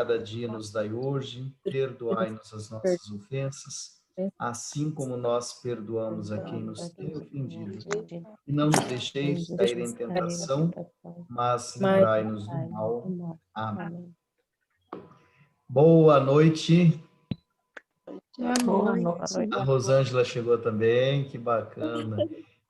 cada dia nos dai hoje, perdoai-nos as nossas ofensas, assim como nós perdoamos a quem nos tem ofendido. E não nos deixeis cair em tentação, mas livrai-nos do mal. Amém. Boa noite. Boa noite. A Rosângela chegou também, que bacana.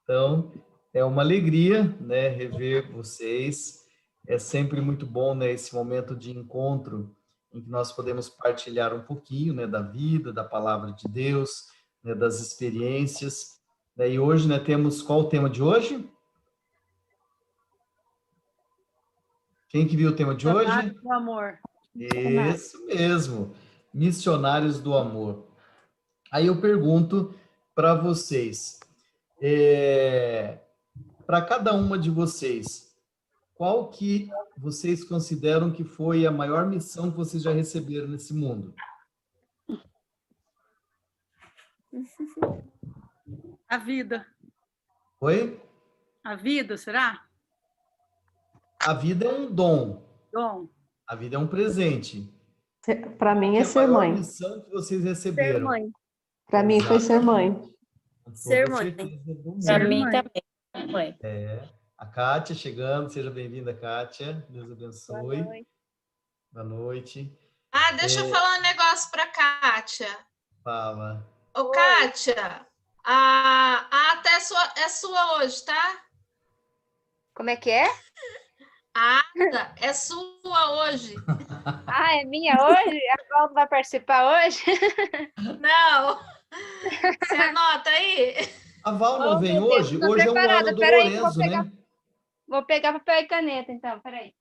Então, é uma alegria, né, rever vocês. É sempre muito bom, né, esse momento de encontro em que nós podemos partilhar um pouquinho, né, da vida, da palavra de Deus, né, das experiências. E hoje, né, temos qual o tema de hoje? Quem que viu o tema de hoje? Missionários do amor. Isso mesmo, missionários do amor. Aí eu pergunto para vocês, para cada uma de vocês, qual que vocês consideram que foi a maior missão que vocês já receberam nesse mundo? A vida. Oi? A vida, será? A vida é um dom. Dom. A vida é um presente. Para mim é E a ser maior mãe. missão que vocês receberam? Ser mãe. Para mim foi ser mãe. Com toda Ser mãe. certeza do mundo. Para mim mãe. também. Mãe. A Kátia chegando, seja bem-vinda, Kátia. Deus Boa abençoe. noite. Boa noite. Ah, deixa eu falar um negócio para Kátia. Fala. Ô, Kátia, a ata é sua hoje, tá? Como é que é? A ata é sua hoje. Ah, é minha hoje? A Val não vai participar hoje? Não. Você anota aí? A Val não Oh, vem meu Deus, hoje? tô Hoje é um preparada. ano do Peraí, vou Lorenzo, pegar- né? Vou pegar papel e caneta, então, peraí.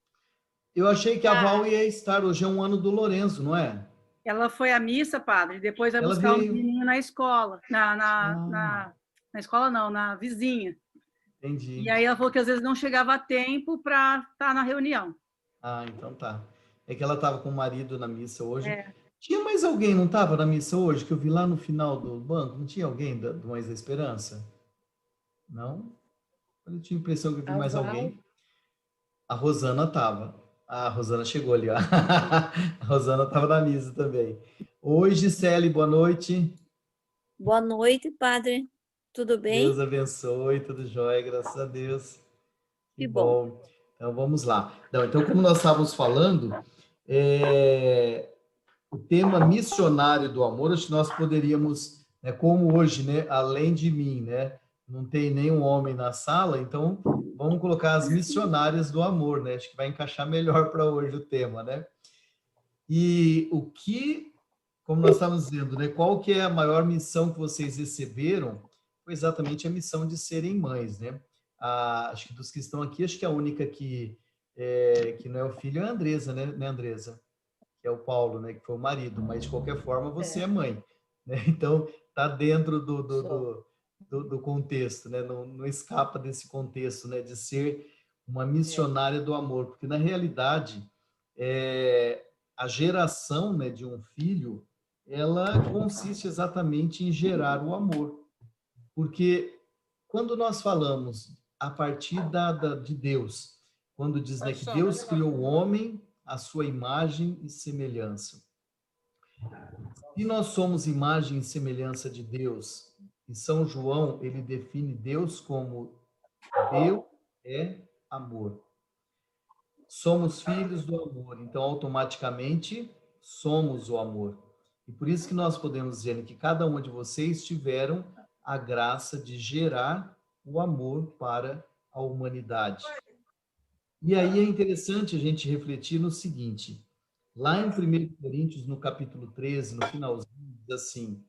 Eu achei que a Tá. Val ia estar. Hoje é um ano do Lorenzo, não é? Ela foi à missa, padre, depois vai Ela buscar um veio. menininho na escola. Na escola não, na vizinha. Entendi. E aí ela falou que às vezes não chegava a tempo para estar na reunião. Ah, então tá. É que ela estava com o marido na missa hoje. É. Tinha mais alguém, não estava na missa hoje? Que eu vi lá no final do banco. Não tinha alguém do Mais da Esperança? Não? Eu tinha a impressão que eu vi mais alguém. A Rosana estava. A Rosana chegou ali, ó. A Rosana estava na missa também. Oi, Gisele, boa noite. Boa noite, padre. Tudo bem? Deus abençoe, tudo jóia, graças a Deus. Que bom. Então, vamos lá. Então, como nós estávamos falando, o tema missionário do amor, acho que nós poderíamos, né, como hoje, né, além de mim, né, não tem nenhum homem na sala, então vamos colocar as missionárias do amor, né? Acho que vai encaixar melhor para hoje o tema, né? E o que, como nós estávamos dizendo, né, qual que é a maior missão que vocês receberam? Foi exatamente a missão de serem mães, né? Acho que dos que estão aqui, acho que a única que não é o filho é a Andresa, né, Andresa? Que é o Paulo, né, que foi o marido, mas de qualquer forma você é mãe, né? Então tá dentro do contexto, né? Não escapa desse contexto, né, de ser uma missionária do amor, porque na realidade a geração, né, de um filho, ela consiste exatamente em gerar o amor, porque quando nós falamos a partir de Deus, quando diz, né, que Deus criou o homem à sua imagem e semelhança. Se nós somos imagem e semelhança de Deus, e São João, ele define Deus como Deus é amor. Somos filhos do amor, então automaticamente somos o amor. E por isso que nós podemos dizer que cada uma de vocês tiveram a graça de gerar o amor para a humanidade. E aí é interessante a gente refletir no seguinte, lá em 1 Coríntios, no capítulo 13, no finalzinho, diz assim,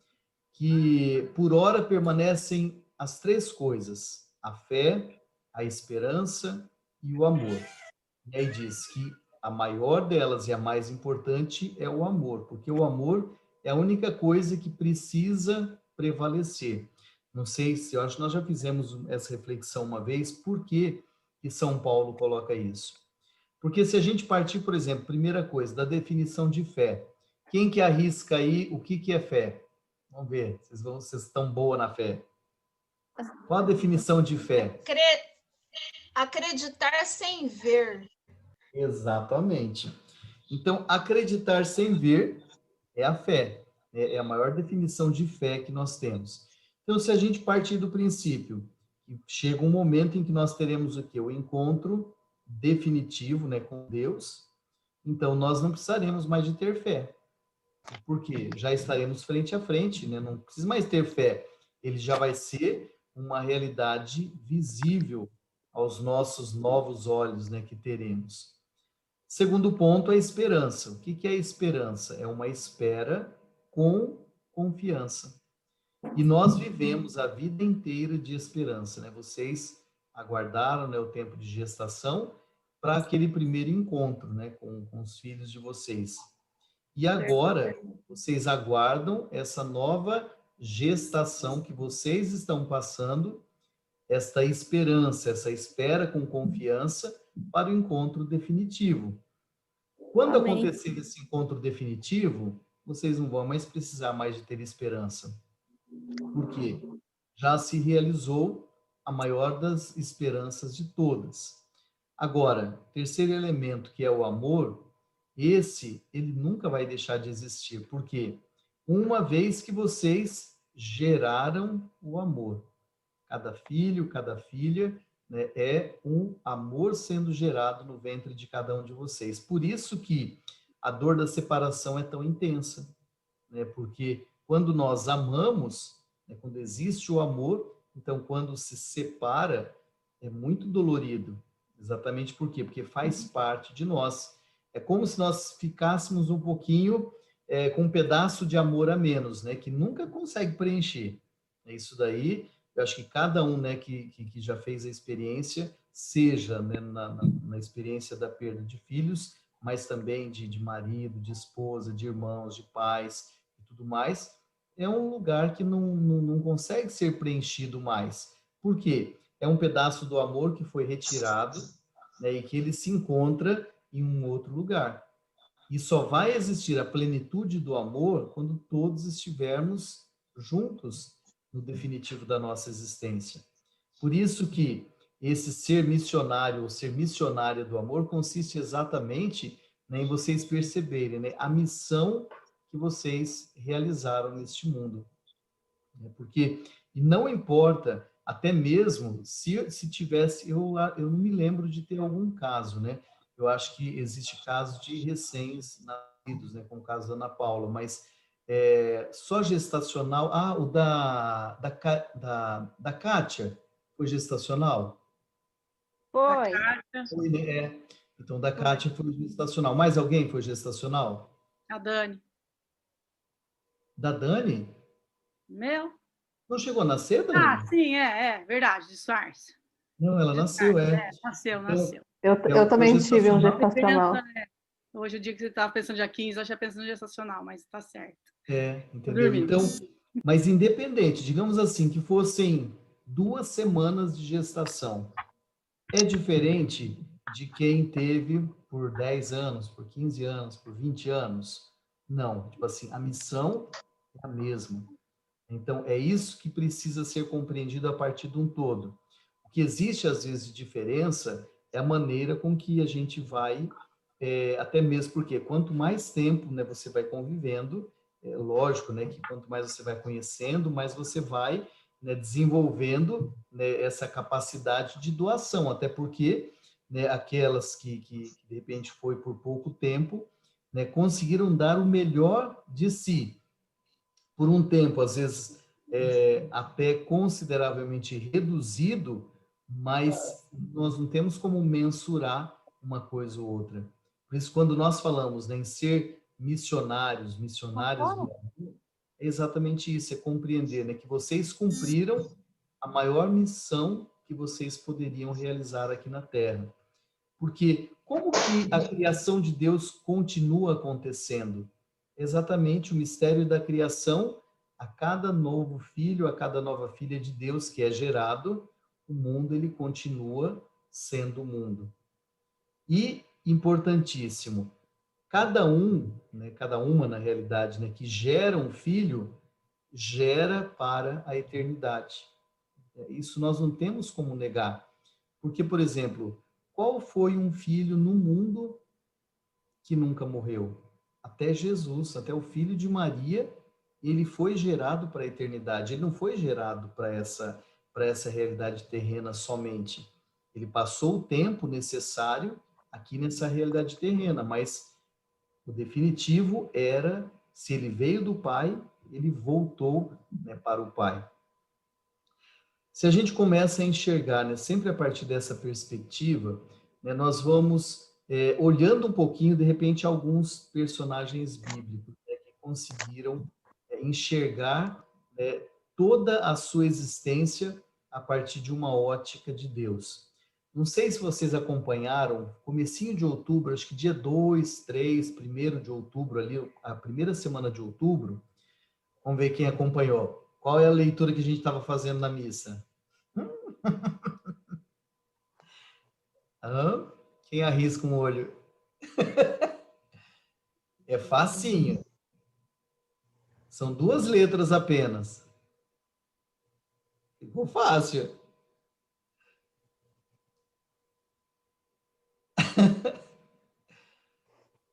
que por ora permanecem as três coisas, a fé, a esperança e o amor. E aí diz que a maior delas e a mais importante é o amor, porque o amor é a única coisa que precisa prevalecer. Não sei se, eu acho que nós já fizemos essa reflexão uma vez, por que São Paulo coloca isso? Porque se a gente partir, por exemplo, primeira coisa, da definição de fé, quem que arrisca aí o que é fé? Vamos ver, vocês estão boa na fé. Qual a definição de fé? Acreditar sem ver. Exatamente. Então, acreditar sem ver é a fé, é a maior definição de fé que nós temos. Então, se a gente partir do princípio que chega um momento em que nós teremos o quê? O encontro definitivo, né, com Deus, então nós não precisaremos mais de ter fé, porque já estaremos frente a frente, né? Não precisa mais ter fé, ele já vai ser uma realidade visível aos nossos novos olhos, né, que teremos. Segundo ponto, a esperança. O que é a esperança? É uma espera com confiança. E nós vivemos a vida inteira de esperança, né? Vocês aguardaram, né, o tempo de gestação para aquele primeiro encontro, né, com os filhos de vocês. E agora, vocês aguardam essa nova gestação que vocês estão passando, esta esperança, essa espera com confiança para o encontro definitivo. Quando Amém. acontecer esse encontro definitivo, vocês não vão mais precisar mais de ter esperança. Por quê? Já se realizou a maior das esperanças de todas. Agora, terceiro elemento, que é o amor, ele nunca vai deixar de existir. Por quê? Uma vez que vocês geraram o amor. Cada filho, cada filha, né, é um amor sendo gerado no ventre de cada um de vocês. Por isso que a dor da separação é tão intensa, né? Porque quando nós amamos, né, quando existe o amor, então quando se separa, é muito dolorido. Exatamente por quê? Porque faz parte de nós. É como se nós ficássemos um pouquinho com um pedaço de amor a menos, né? Que nunca consegue preencher. É isso daí. Eu acho que cada um, né, que já fez a experiência, seja, né, na experiência da perda de filhos, mas também de marido, de esposa, de irmãos, de pais e tudo mais, é um lugar que não consegue ser preenchido mais. Por quê? É um pedaço do amor que foi retirado, né, e que ele se encontra em um outro lugar. E só vai existir a plenitude do amor quando todos estivermos juntos no definitivo da nossa existência. Por isso que esse ser missionário, ou ser missionária do amor, consiste exatamente, né, em vocês perceberem, né, a missão que vocês realizaram neste mundo. Porque, e não importa, até mesmo se tivesse, eu não me lembro de ter algum caso, né? Eu acho que existe casos de recém-nascidos, né, como o caso da Ana Paula, mas só gestacional. Ah, o da Kátia foi gestacional? Foi. Foi, né? Então, da Kátia foi gestacional. Mais alguém foi gestacional? A Dani. Da Dani? Meu? Não chegou a nascer, Ah, Dani? sim, verdade, disfarce. Não, ela nasceu, Nasceu, Então, nasceu. Eu também tive um gestacional? gestacional. Hoje, o dia que você estava pensando dia 15, eu já pensando no gestacional, mas tá certo. Entendeu? Dormindo. Então, mas independente, digamos assim, que fossem 2 semanas de gestação, é diferente de quem teve por 10 anos, por 15 anos, por 20 anos? Não, tipo assim, a missão é a mesma. Então, é isso que precisa ser compreendido a partir de um todo. O que existe, às vezes, de diferença é a maneira com que a gente vai, até mesmo porque quanto mais tempo, né, você vai convivendo, é lógico, né, que quanto mais você vai conhecendo, mais você vai, né, desenvolvendo, né, essa capacidade de doação, até porque, né, aquelas que de repente foi por pouco tempo, né, conseguiram dar o melhor de si, por um tempo, às vezes, até consideravelmente reduzido, mas nós não temos como mensurar uma coisa ou outra. Por isso, quando nós falamos, né, em ser missionários do amor, é exatamente isso, é compreender, né, que vocês cumpriram a maior missão que vocês poderiam realizar aqui na Terra. Porque como que a criação de Deus continua acontecendo? Exatamente o mistério da criação, a cada novo filho, a cada nova filha de Deus que é gerado, o mundo ele continua sendo o mundo. E importantíssimo, cada um, né, cada uma na realidade, né, que gera um filho, gera para a eternidade. Isso nós não temos como negar. Porque, por exemplo, qual foi um filho no mundo que nunca morreu? Até Jesus, até o filho de Maria, ele foi gerado para a eternidade. Ele não foi gerado para essa realidade terrena somente. Ele passou o tempo necessário aqui nessa realidade terrena, mas o definitivo era, se ele veio do Pai, ele voltou, né, para o Pai. Se a gente começa a enxergar, né, sempre a partir dessa perspectiva, né, nós vamos olhando um pouquinho, de repente, alguns personagens bíblicos, né, que conseguiram enxergar toda a sua existência a partir de uma ótica de Deus. Não sei se vocês acompanharam, comecinho de outubro, acho que dia 2, 3, 1º de outubro, ali, a primeira semana de outubro. Vamos ver quem acompanhou. Qual é a leitura que a gente estava fazendo na missa? Hã? Quem arrisca um olho? É facinho. São 2 letras apenas. Ficou fácil.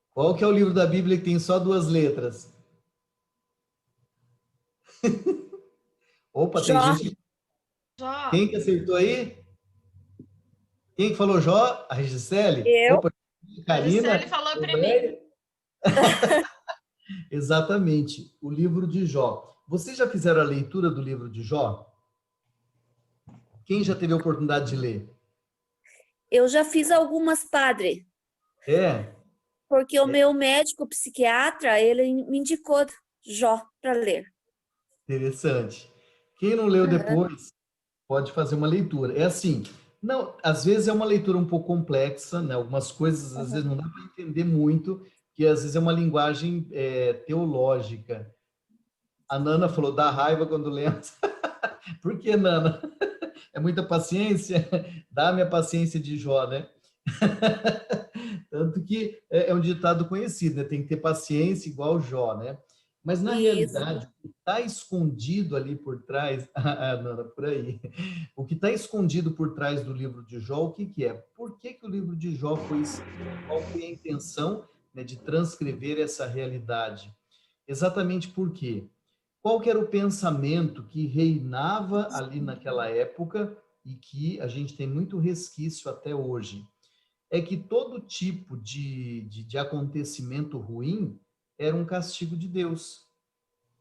Qual que é o livro da Bíblia que tem só 2 letras? Opa, tem Jó. gente... Jó. Quem que acertou aí? Quem que falou Jó? A Gisele? Eu. Opa, A Karina? Gisele falou primeiro. Exatamente, o livro de Jó. Vocês já fizeram a leitura do livro de Jó? Quem já teve a oportunidade de ler? Eu já fiz algumas, padre, É, porque o meu médico psiquiatra, ele me indicou Jó para ler. interessante. Quem não leu Aham. depois, pode fazer uma leitura. É assim, não, às vezes é uma leitura um pouco complexa, né? Algumas coisas às vezes não dá para entender muito, que às vezes é uma linguagem teológica. A Nana falou, dá raiva quando lemos. Por que, Nana? É muita paciência? Dá a minha paciência de Jó, né? Tanto que é um ditado conhecido, né? Tem que ter paciência igual Jó, né? Mas, na Isso. realidade, o que está escondido ali por trás... Nana, por aí. O que está escondido por trás do livro de Jó, o que que é? Por que que o livro de Jó foi escrito? Qual foi a intenção, né, de transcrever essa realidade? Exatamente por quê? Qual que era o pensamento que reinava ali naquela época e que a gente tem muito resquício até hoje? É que todo tipo de acontecimento ruim era um castigo de Deus.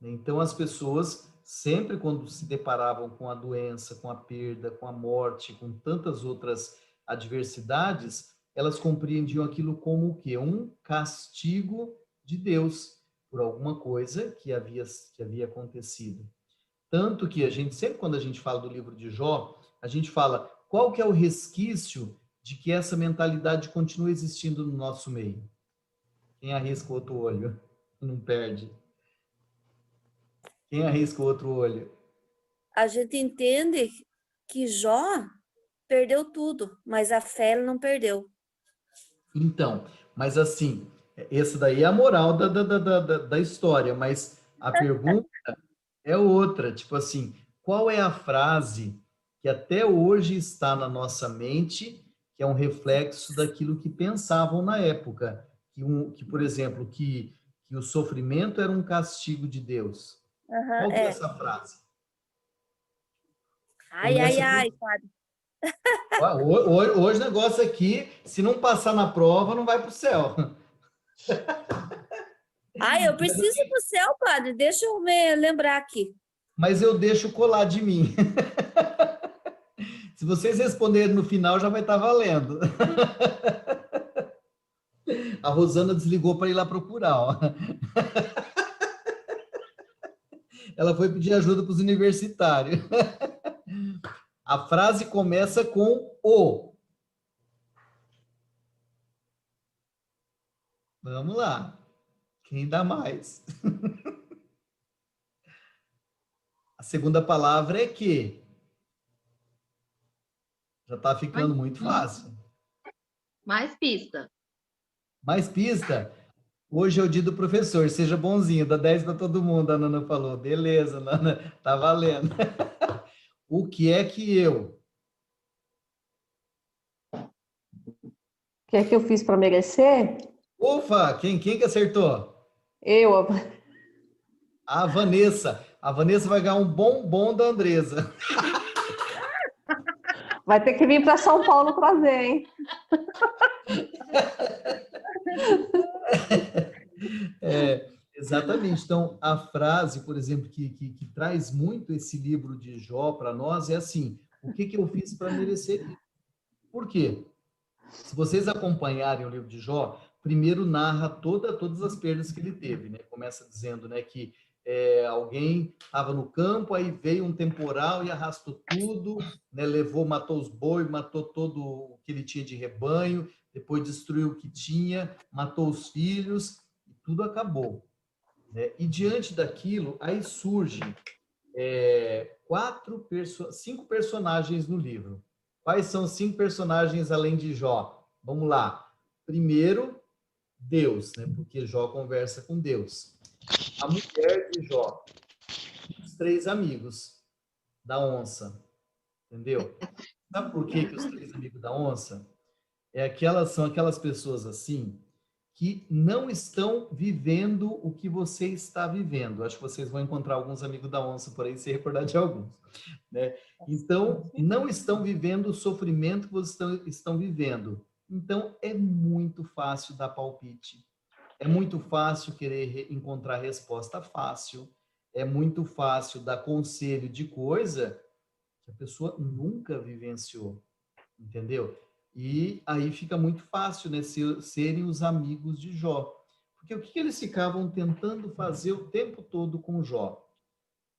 Então, as pessoas, sempre quando se deparavam com a doença, com a perda, com a morte, com tantas outras adversidades, elas compreendiam aquilo como o quê? Um castigo de Deus por alguma coisa que havia acontecido. Tanto que a gente, sempre quando a gente fala do livro de Jó, a gente fala qual que é o resquício de que essa mentalidade continua existindo no nosso meio. Quem arrisca o outro olho não perde. Quem arrisca o outro olho? A gente entende que Jó perdeu tudo, mas a fé ele não perdeu. Então, mas assim, essa daí é a moral da história, mas a pergunta é outra, tipo assim, qual é a frase que até hoje está na nossa mente, que é um reflexo daquilo que pensavam na época, por exemplo, que o sofrimento era um castigo de Deus. Aham, Qual que é é. essa frase? Ai, ai, Começa ai, por... padre. Hoje o negócio aqui, se não passar na prova, não vai para o céu. Ai, eu preciso ir pro céu, padre. Deixa eu me lembrar aqui. Mas eu deixo colar de mim. Se vocês responderem no final, já vai estar valendo. A Rosana desligou para ir lá procurar. Ó. Ela foi pedir ajuda para os universitários. A frase começa com o. Vamos lá. Quem dá mais? A segunda palavra é que. Já está ficando muito fácil. Mais pista. Mais pista? Hoje é o dia do professor, seja bonzinho, dá 10 para todo mundo, a Nana falou. Beleza, Nana, tá valendo. O que é que eu? O que é que eu fiz para merecer? Ufa, quem que acertou? Eu. A Vanessa. A Vanessa vai ganhar um bombom da Andresa. Vai ter que vir para São Paulo trazer, hein? Exatamente. Então, a frase, por exemplo, que traz muito esse livro de Jó para nós é assim: o que eu fiz para merecer isso? Por quê? Se vocês acompanharem o livro de Jó, primeiro narra todas as perdas que ele teve, né? Começa dizendo, né, que alguém estava no campo, aí veio um temporal e arrastou tudo, né? Matou os bois, matou todo o que ele tinha de rebanho, depois destruiu o que tinha, matou os filhos, e tudo acabou, né? E diante daquilo, aí surgem cinco personagens no livro. Quais são os 5 personagens além de Jó? Vamos lá. Primeiro, Deus, né? Porque Jó conversa com Deus. A mulher de Jó. Os 3 amigos da onça. Entendeu? Sabe por que os 3 amigos da onça? São aquelas pessoas assim que não estão vivendo o que você está vivendo. Acho que vocês vão encontrar alguns amigos da onça por aí, se recordar de alguns, né? Então, não estão vivendo o sofrimento que vocês estão vivendo. Então, é muito fácil dar palpite. É muito fácil querer encontrar resposta fácil. É muito fácil dar conselho de coisa que a pessoa nunca vivenciou, entendeu? E aí fica muito fácil, né, serem os amigos de Jó. Porque o que eles ficavam tentando fazer o tempo todo com Jó?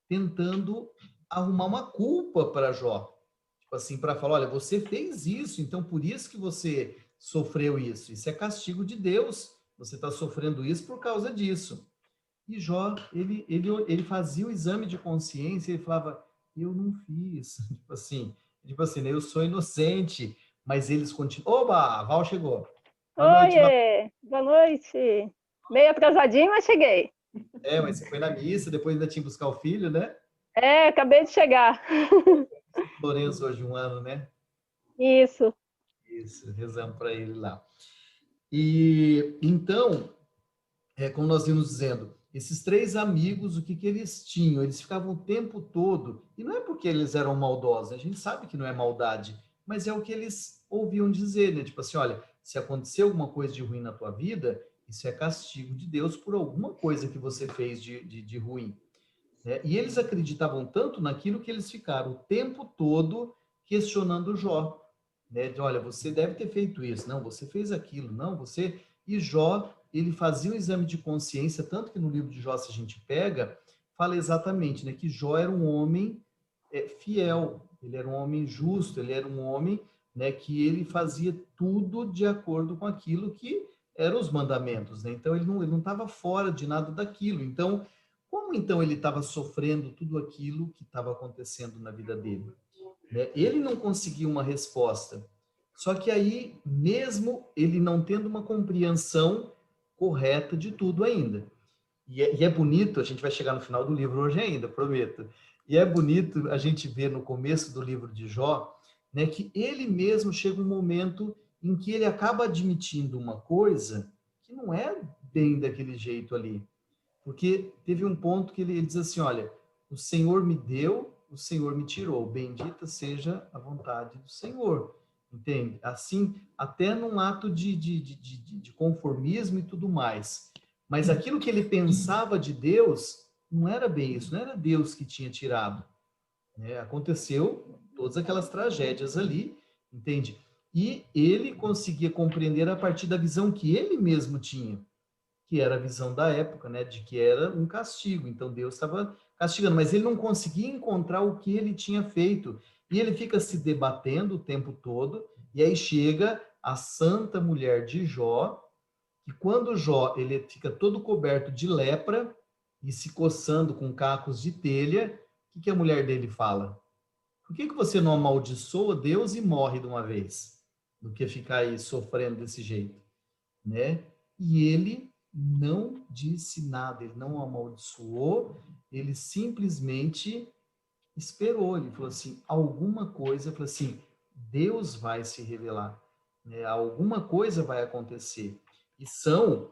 Tentando arrumar uma culpa para Jó. Tipo assim, para falar, olha, você fez isso, então por isso que você sofreu isso. Isso é castigo de Deus. Você está sofrendo isso por causa disso. E Jó, ele fazia o exame de consciência e falava, eu não fiz. Tipo assim, né, eu sou inocente, mas eles continuam. Oba, a Val chegou. Boa noite, Val. Oiê, boa noite. Meio atrasadinho, mas cheguei. Mas você foi na missa, depois ainda tinha que buscar o filho, né? Acabei de chegar. Lourenço hoje 1 ano, né? Isso. Isso, rezamos para ele lá. E então, como nós vimos dizendo, esses 3 amigos, o que eles tinham? Eles ficavam o tempo todo, e não é porque eles eram maldosos, a gente sabe que não é maldade, mas é o que eles ouviam dizer, né? Tipo assim, olha, se acontecer alguma coisa de ruim na tua vida, isso é castigo de Deus por alguma coisa que você fez de ruim, né? E eles acreditavam tanto naquilo que eles ficaram o tempo todo questionando Jó, né? De, olha, você deve ter feito isso, não, você fez aquilo, não, você... E Jó, ele fazia um exame de consciência, tanto que no livro de Jó, se a gente pega, fala exatamente, né, que Jó era um homem fiel, ele era um homem justo, ele era um homem, né, que ele fazia tudo de acordo com aquilo que eram os mandamentos, né? Então ele não estava fora de nada daquilo. Então, como então ele estava sofrendo tudo aquilo que estava acontecendo na vida dele, né? Ele não conseguia uma resposta. Só que aí, mesmo ele não tendo uma compreensão correta de tudo ainda. E é bonito, a gente vai chegar no final do livro hoje ainda, prometo. E é bonito a gente ver no começo do livro de Jó, né, que ele mesmo chega um momento em que ele acaba admitindo uma coisa que não é bem daquele jeito ali. Porque teve um ponto que ele diz assim, olha, o Senhor me deu, o Senhor me tirou, bendita seja a vontade do Senhor. Entende? Assim, até num ato de conformismo e tudo mais. Mas aquilo que ele pensava de Deus não era bem isso, não era Deus que tinha tirado, né? Aconteceu todas aquelas tragédias ali, entende? E ele conseguia compreender a partir da visão que ele mesmo tinha, que era a visão da época, né? De que era um castigo. Então Deus estava castigando, mas ele não conseguia encontrar o que ele tinha feito. E ele fica se debatendo o tempo todo, e aí chega a santa mulher de Jó, que quando Jó ele fica todo coberto de lepra e se coçando com cacos de telha, o que a mulher dele fala? Por que você não amaldiçoa Deus e morre de uma vez, do que ficar aí sofrendo desse jeito, né? E ele não disse nada, ele não amaldiçoou, ele simplesmente esperou, ele falou assim, alguma coisa, falou assim, Deus vai se revelar, né? Alguma coisa vai acontecer. E são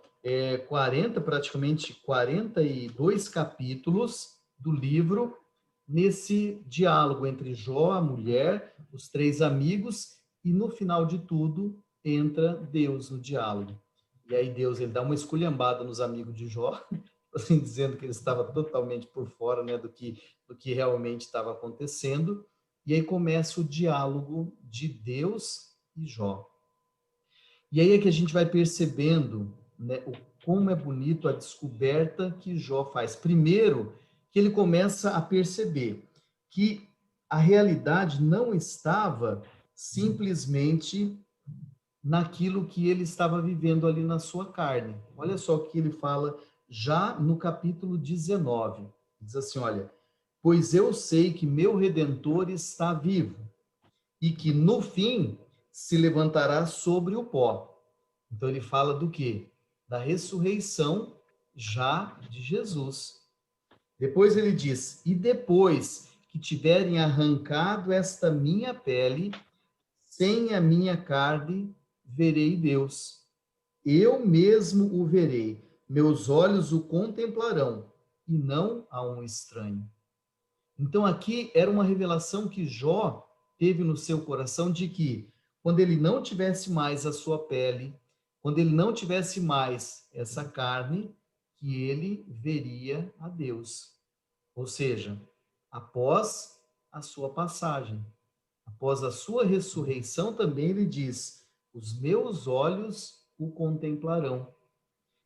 42 capítulos do livro nesse diálogo entre Jó, a mulher, os 3 amigos, e no final de tudo entra Deus no diálogo. E aí Deus ele dá uma esculhambada nos amigos de Jó, assim, dizendo que ele estava totalmente por fora, né, do que realmente estava acontecendo. E aí começa o diálogo de Deus e Jó. E aí é que a gente vai percebendo, né, como é bonito a descoberta que Jó faz. Primeiro, que ele começa a perceber que a realidade não estava simplesmente naquilo que ele estava vivendo ali na sua carne. Olha só o que ele fala já no capítulo 19. Diz assim, olha, pois eu sei que meu Redentor está vivo e que no fim se levantará sobre o pó. Então ele fala do quê? Da ressurreição já de Jesus. Depois ele diz, e depois que tiverem arrancado esta minha pele, sem a minha carne, verei Deus. Eu mesmo o verei, meus olhos o contemplarão, e não a um estranho. Então aqui era uma revelação que Jó teve no seu coração de que, quando ele não tivesse mais a sua pele, quando ele não tivesse mais essa carne, que ele veria a Deus. Ou seja, após a sua passagem, após a sua ressurreição, também ele diz, os meus olhos o contemplarão.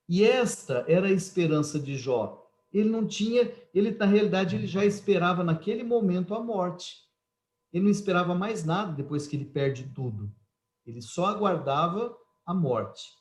E esta era a esperança de Jó. Ele não tinha, na realidade, ele já esperava naquele momento a morte. Ele não esperava mais nada depois que ele perde tudo. Ele só aguardava a morte.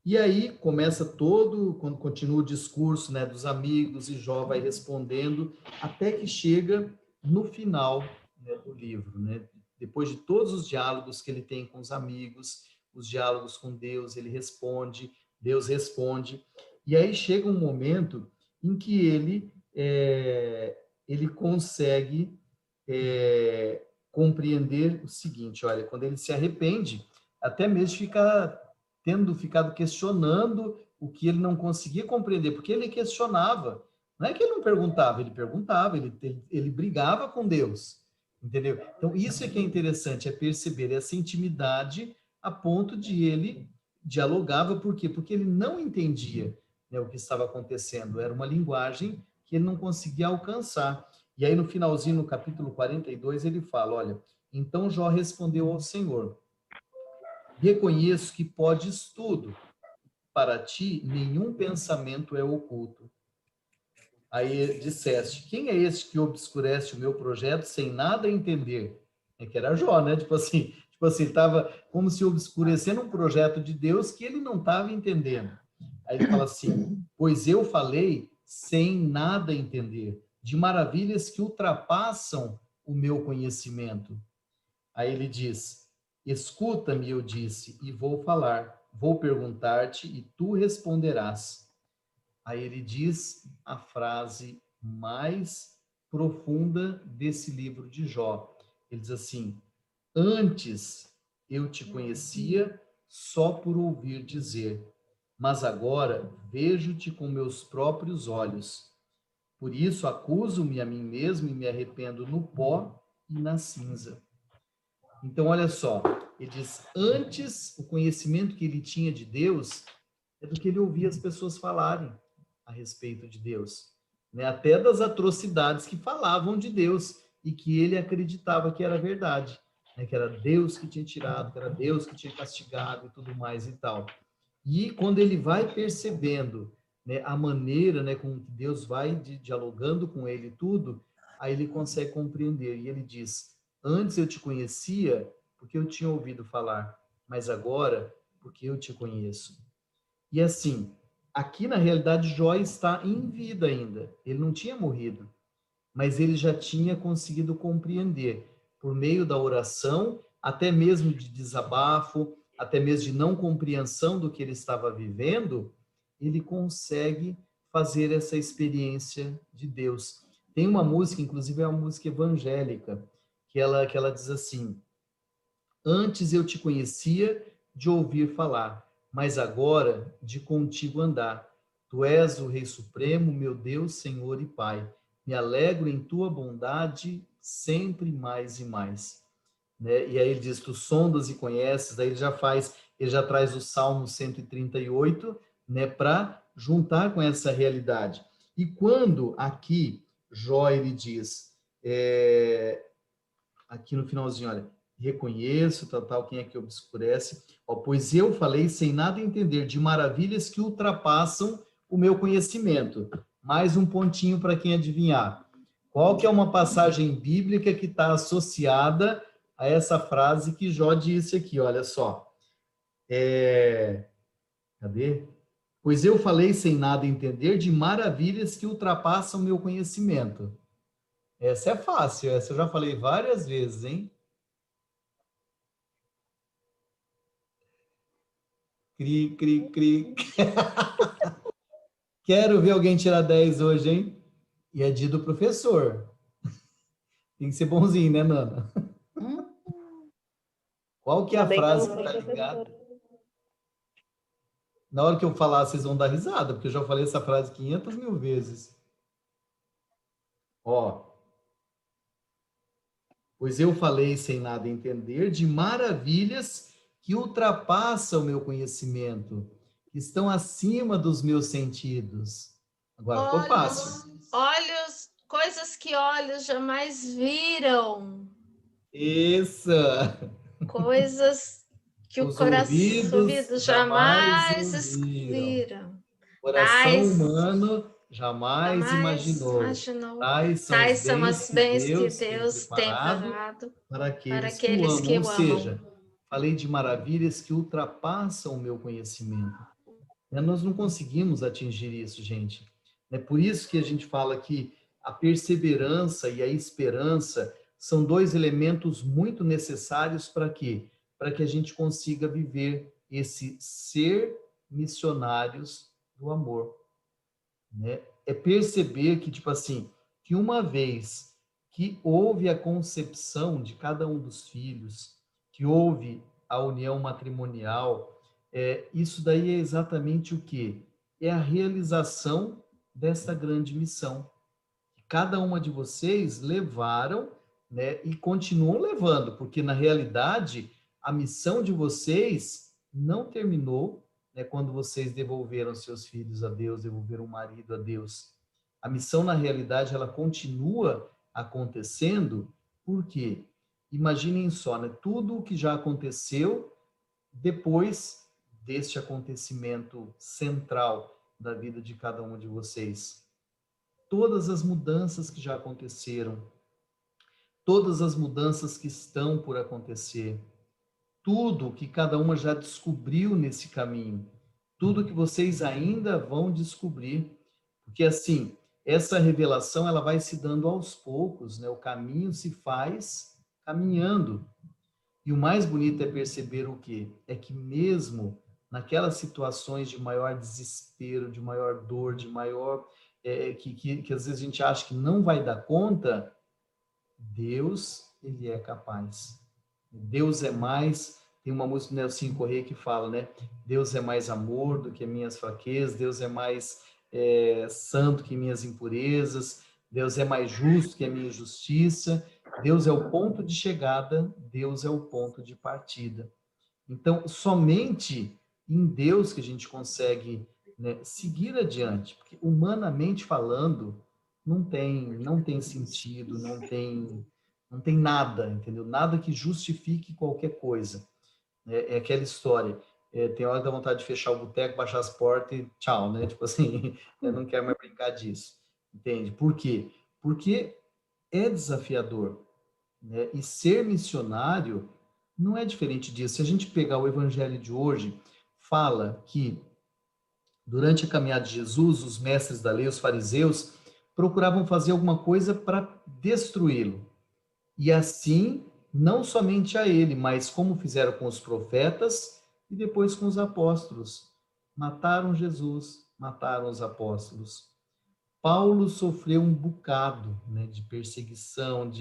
E aí começa quando continua o discurso, né, dos amigos, e Jó vai respondendo, até que chega no final, né, do livro, né? Depois de todos os diálogos que ele tem com os amigos, os diálogos com Deus, ele responde, Deus responde, e aí chega um momento em que ele consegue compreender o seguinte, olha, quando ele se arrepende, até mesmo tendo ficado questionando o que ele não conseguia compreender, porque ele questionava, não é que ele não perguntava, ele brigava com Deus, entendeu? Então, isso é que é interessante, é perceber essa intimidade a ponto de ele dialogava, por quê? Porque ele não entendia, né, o que estava acontecendo, era uma linguagem que ele não conseguia alcançar. E aí, no finalzinho, no capítulo 42, ele fala, olha, então Jó respondeu ao Senhor, reconheço que podes tudo, para ti nenhum pensamento é oculto. Aí disseste, quem é este que obscurece o meu projeto sem nada entender? É que era Jó, né? Tipo assim, estava como se obscurecendo um projeto de Deus que ele não estava entendendo. Aí ele fala assim, pois eu falei sem nada entender, de maravilhas que ultrapassam o meu conhecimento. Aí ele diz, escuta-me, eu disse, e vou falar, vou perguntar-te e tu responderás. Aí ele diz a frase mais profunda desse livro de Jó. Ele diz assim, antes eu te conhecia só por ouvir dizer, mas agora vejo-te com meus próprios olhos. Por isso acuso-me a mim mesmo e me arrependo no pó e na cinza. Então, olha só, ele diz, antes o conhecimento que ele tinha de Deus é do que ele ouvia as pessoas falarem a respeito de Deus, né? Até das atrocidades que falavam de Deus e que ele acreditava que era verdade, né? Que era Deus que tinha tirado, que era Deus que tinha castigado e tudo mais e tal. E quando ele vai percebendo, né, a maneira, né, com que Deus vai dialogando com ele e tudo, aí ele consegue compreender. E ele diz, antes eu te conhecia porque eu tinha ouvido falar, mas agora porque eu te conheço. E assim, aqui na realidade Jó está em vida ainda, ele não tinha morrido, mas ele já tinha conseguido compreender, por meio da oração, até mesmo de desabafo, até mesmo de não compreensão do que ele estava vivendo, ele consegue fazer essa experiência de Deus. Tem uma música, inclusive é uma música evangélica, que ela diz assim, antes eu te conhecia de ouvir falar, mas agora de contigo andar. Tu és o Rei Supremo, meu Deus, Senhor e Pai. Me alegro em tua bondade sempre mais e mais. Né? E aí ele diz, tu sondas e conheces, daí ele já traz o Salmo 138, né, para juntar com essa realidade. E quando aqui Jó, ele diz, aqui no finalzinho, olha, reconheço, tal, quem é que obscurece? Ó, pois eu falei sem nada entender de maravilhas que ultrapassam o meu conhecimento. Mais um pontinho para quem adivinhar. Qual que é uma passagem bíblica que está associada a essa frase que Jó disse aqui? Olha só. Cadê? Pois eu falei sem nada entender de maravilhas que ultrapassam o meu conhecimento. Essa é fácil, essa eu já falei várias vezes, hein? Cri, cri, cri. Quero ver alguém tirar 10 hoje, hein? E é dia do professor. Tem que ser bonzinho, né, Nana? Qual que é a Ainda bem que eu frase não que sou tá ligada? professora. Na hora que eu falar, vocês vão dar risada, porque eu já falei essa frase 500 mil vezes. Ó. Pois eu falei sem nada entender de maravilhas que ultrapassam o meu conhecimento, que estão acima dos meus sentidos. Agora ficou fácil. Olhos, coisas que olhos jamais viram. Isso! Coisas que o Os coração ouvidos jamais ouviram. viram. O coração humano jamais imaginou. Tais são as bens que Deus tem preparado para aqueles que o amam. Ou seja, falei de maravilhas que ultrapassam o meu conhecimento. Nós não conseguimos atingir isso, gente. É por isso que a gente fala que a perseverança e a esperança são dois elementos muito necessários para quê? Para que a gente consiga viver esse ser missionários do amor. Né? É perceber que, tipo assim, que uma vez que houve a concepção de cada um dos filhos, que houve a união matrimonial, isso daí é exatamente o quê? É a realização dessa grande missão. Cada uma de vocês levaram, né, e continuam levando, porque na realidade a missão de vocês não terminou, né, quando vocês devolveram seus filhos a Deus, devolveram o marido a Deus. A missão na realidade ela continua acontecendo, porque imaginem só, né, tudo o que já aconteceu depois deste acontecimento central da vida de cada um de vocês. Todas as mudanças que já aconteceram, todas as mudanças que estão por acontecer, tudo que cada uma já descobriu nesse caminho, tudo que vocês ainda vão descobrir, porque assim, essa revelação ela vai se dando aos poucos, né? O caminho se faz caminhando. E o mais bonito é perceber o quê? É que mesmo naquelas situações de maior desespero, de maior dor, de maior que às vezes a gente acha que não vai dar conta, Deus, ele é capaz. Deus é mais, tem uma música do Nelson Corrêa que fala, né? Deus é mais amor do que minhas fraquezas, Deus é mais santo que minhas impurezas, Deus é mais justo que a minha injustiça, Deus é o ponto de chegada, Deus é o ponto de partida. Então, somente em Deus que a gente consegue, né, seguir adiante, porque humanamente falando, não tem sentido, não tem nada, entendeu? Nada que justifique qualquer coisa. É aquela história, tem hora que dá vontade de fechar o boteco, baixar as portas e tchau, né? Tipo assim, eu não quero mais brincar disso, entende? Por quê? Porque é desafiador, né? E ser missionário não é diferente disso. Se a gente pegar o evangelho de hoje, fala que durante a caminhada de Jesus, os mestres da lei, os fariseus, procuravam fazer alguma coisa para destruí-lo. E assim, não somente a ele, mas como fizeram com os profetas e depois com os apóstolos. Mataram Jesus, mataram os apóstolos. Paulo sofreu um bocado, né, de perseguição,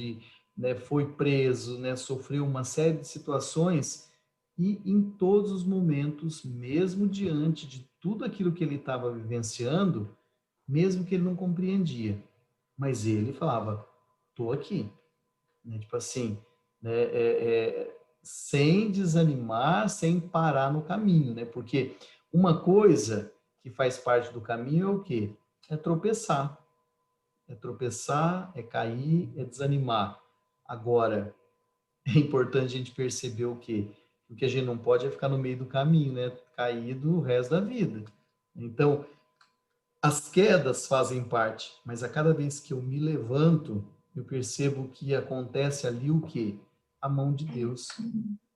né, foi preso, né, sofreu uma série de situações e em todos os momentos, mesmo diante de tudo aquilo que ele estava vivenciando, mesmo que ele não compreendia, mas ele falava, estou aqui, né? Tipo assim, né? Sem desanimar, sem parar no caminho, né? Porque uma coisa que faz parte do caminho é o quê? É tropeçar. É tropeçar, é cair, é desanimar. Agora, é importante a gente perceber o quê? O que a gente não pode é ficar no meio do caminho, né? Caído o resto da vida. Então, as quedas fazem parte, mas a cada vez que eu me levanto, eu percebo que acontece ali o quê? A mão de Deus.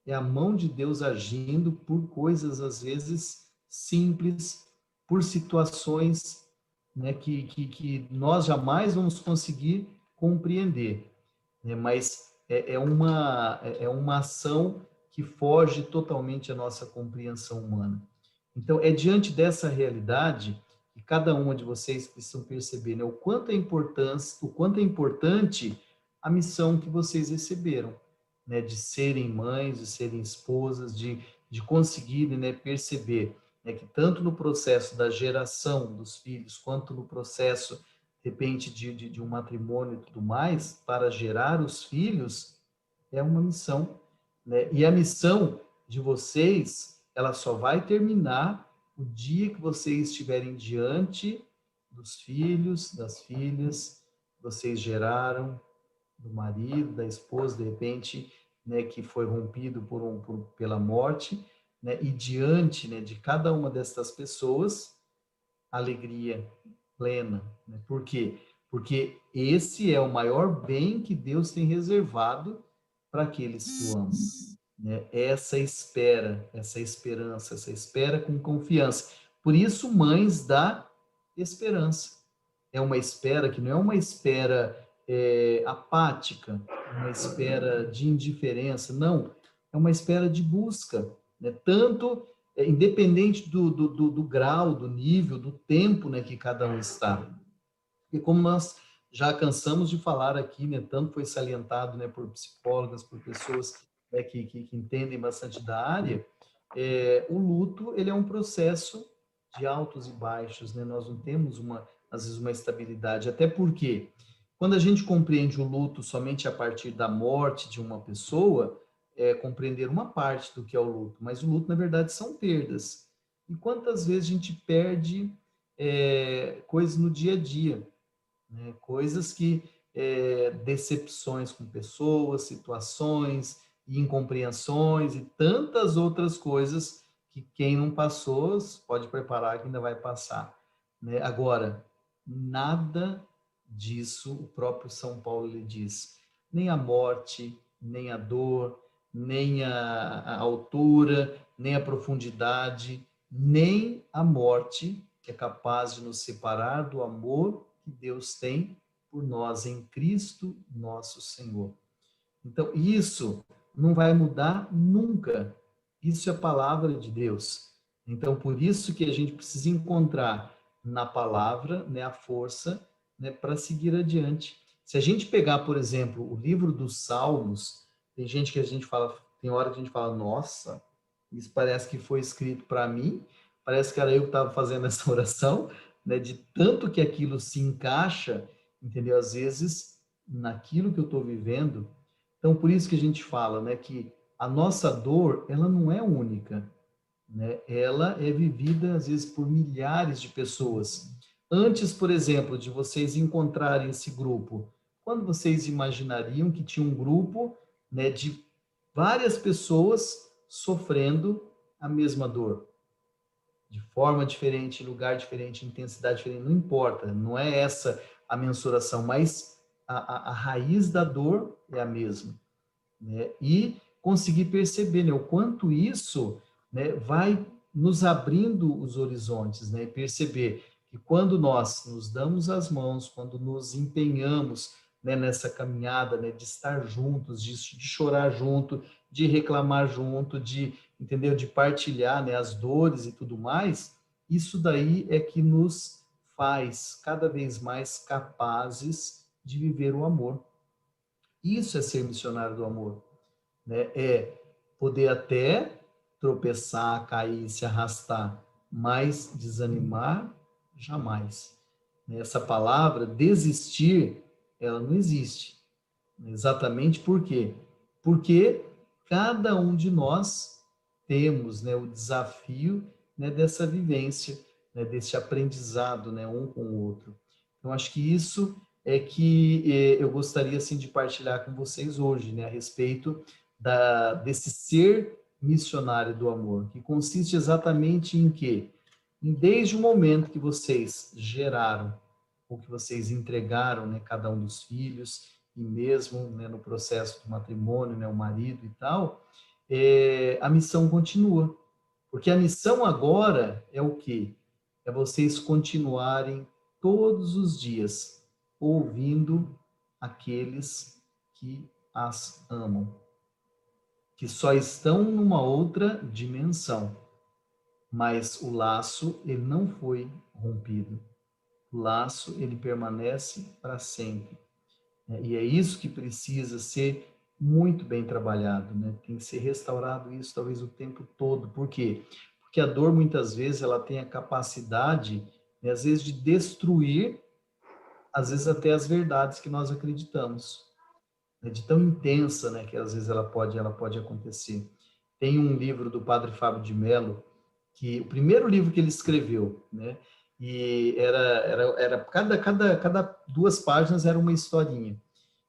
É a mão de Deus agindo por coisas, às vezes, simples, por situações, né, que nós jamais vamos conseguir compreender, né? Mas é uma ação que foge totalmente à nossa compreensão humana. Então, é diante dessa realidade que cada uma de vocês precisam perceber, né, o quanto é importante a missão que vocês receberam, né, de serem mães, de serem esposas, de conseguirem, né, perceber, né, que tanto no processo da geração dos filhos, quanto no processo, de repente, de um matrimônio e tudo mais, para gerar os filhos, é uma missão, né? E a missão de vocês, ela só vai terminar o dia que vocês estiverem diante dos filhos, das filhas que vocês geraram, do marido, da esposa, de repente, né, que foi rompido pela morte, né, e diante, né, de cada uma dessas pessoas, alegria plena, né? Por quê? Porque esse é o maior bem que Deus tem reservado para aqueles que o amam, né? Essa espera, essa esperança, essa espera com confiança. Por isso, mães da esperança. É uma espera que não é uma espera apática, uma espera de indiferença, não. É uma espera de busca, né? Tanto, independente do grau, do nível, do tempo, né, que cada um está. E como nós já cansamos de falar aqui, né, tanto foi salientado, né, por psicólogas, por pessoas, né, que entendem bastante da área, o luto, ele é um processo de altos e baixos, né? Nós não temos às vezes uma estabilidade, até porque quando a gente compreende o luto somente a partir da morte de uma pessoa, é compreender uma parte do que é o luto, mas o luto, na verdade, são perdas. E quantas vezes a gente perde coisas no dia a dia, né? Coisas que, decepções com pessoas, situações, incompreensões e tantas outras coisas que quem não passou pode preparar que ainda vai passar, né? Agora, nada disso, o próprio São Paulo lhe diz, nem a morte, nem a dor, nem a altura, nem a profundidade, nem a morte que é capaz de nos separar do amor que Deus tem por nós em Cristo nosso Senhor. Então, isso não vai mudar nunca. Isso é a palavra de Deus. Então, por isso que a gente precisa encontrar na palavra, né, a força, né, para seguir adiante. Se a gente pegar, por exemplo, o livro dos Salmos, tem gente que a gente fala, tem hora que a gente fala, nossa, isso parece que foi escrito para mim, parece que era eu que estava fazendo essa oração, né, de tanto que aquilo se encaixa, entendeu? Às vezes, naquilo que eu estou vivendo. Então, por isso que a gente fala, né, que a nossa dor, ela não é única, né? Ela é vivida, às vezes, por milhares de pessoas. Antes, por exemplo, de vocês encontrarem esse grupo, quando vocês imaginariam que tinha um grupo, né, de várias pessoas sofrendo a mesma dor? De forma diferente, lugar diferente, intensidade diferente, não importa, não é essa a mensuração, mas a raiz da dor é a mesma, né? E conseguir perceber, né, o quanto isso, né, vai nos abrindo os horizontes, né? Perceber que quando nós nos damos as mãos, quando nos empenhamos, né, nessa caminhada, né, de estar juntos, de chorar junto, de reclamar junto, entendeu? De partilhar, né, as dores e tudo mais, isso daí é que nos faz cada vez mais capazes de viver o amor. Isso é ser missionário do amor, né? É poder até tropeçar, cair, se arrastar, mas desanimar, jamais. Essa palavra, desistir, ela não existe. Exatamente por quê? Porque cada um de nós temos, né, o desafio, né, dessa vivência, né, desse aprendizado, né, um com o outro. Então, acho que isso é que eu gostaria assim, de partilhar com vocês hoje, né, a respeito desse ser missionário do amor, que consiste exatamente em quê? Desde o momento que vocês geraram, ou que vocês entregaram, né, cada um dos filhos, e mesmo, né, no processo do matrimônio, né, o marido e tal, a missão continua. Porque a missão agora é o quê? É vocês continuarem todos os dias ouvindo aqueles que as amam, que só estão numa outra dimensão, mas o laço, ele não foi rompido. O laço, ele permanece para sempre. E é isso que precisa ser muito bem trabalhado, né? Tem que ser restaurado isso talvez o tempo todo. Por quê? Porque a dor, muitas vezes, ela tem a capacidade, né, às vezes, de destruir, às vezes, até as verdades que nós acreditamos. Né? De tão intensa, né, que às vezes ela pode acontecer. Tem um livro do Padre Fábio de Mello, que o primeiro livro que ele escreveu, né? E era cada 2 páginas era uma historinha.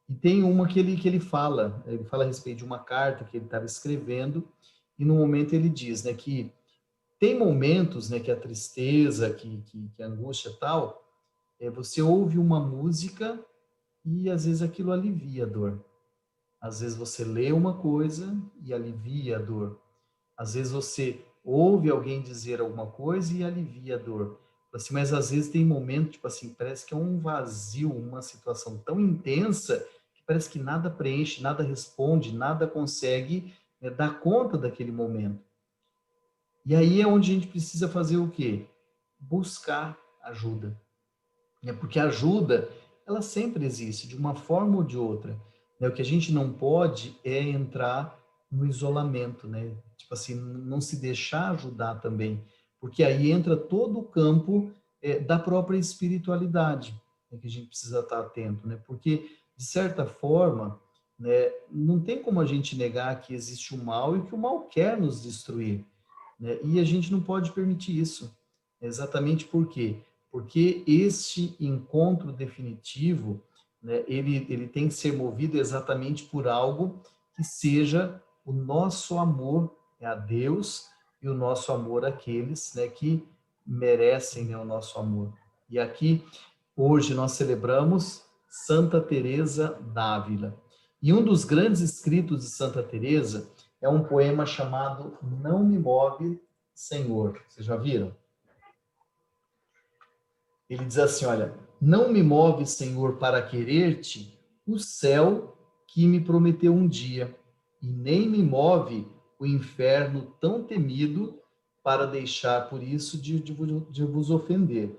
E tem uma que ele fala a respeito de uma carta que ele estava escrevendo, e no momento ele diz, né, que tem momentos, né, que a tristeza, que a angústia e tal, você ouve uma música e às vezes aquilo alivia a dor. Às vezes você lê uma coisa e alivia a dor. Às vezes você ouve alguém dizer alguma coisa e alivia a dor. Assim, mas às vezes tem momentos, tipo assim, parece que é um vazio, uma situação tão intensa que parece que nada preenche, nada responde, nada consegue, né, dar conta daquele momento. E aí é onde a gente precisa fazer o quê? Buscar ajuda. Porque a ajuda, ela sempre existe, de uma forma ou de outra. O que a gente não pode é entrar no isolamento, né? Tipo assim, não se deixar ajudar também, porque aí entra todo o campo da própria espiritualidade, né, que a gente precisa estar atento, né? Porque, de certa forma, né, não tem como a gente negar que existe o mal e que o mal quer nos destruir, né? E a gente não pode permitir isso. Exatamente por quê? Porque este encontro definitivo, né, ele tem que ser movido exatamente por algo que seja o nosso amor a Deus e o nosso amor àqueles, né, que merecem, né, o nosso amor. E aqui, hoje, nós celebramos Santa Teresa d'Ávila. E um dos grandes escritos de Santa Teresa é um poema chamado Não Me Move, Senhor. Vocês já viram? Ele diz assim, olha, não me move, Senhor, para querer-te o céu que me prometeu um dia, e nem me move o inferno tão temido para deixar por isso de vos ofender.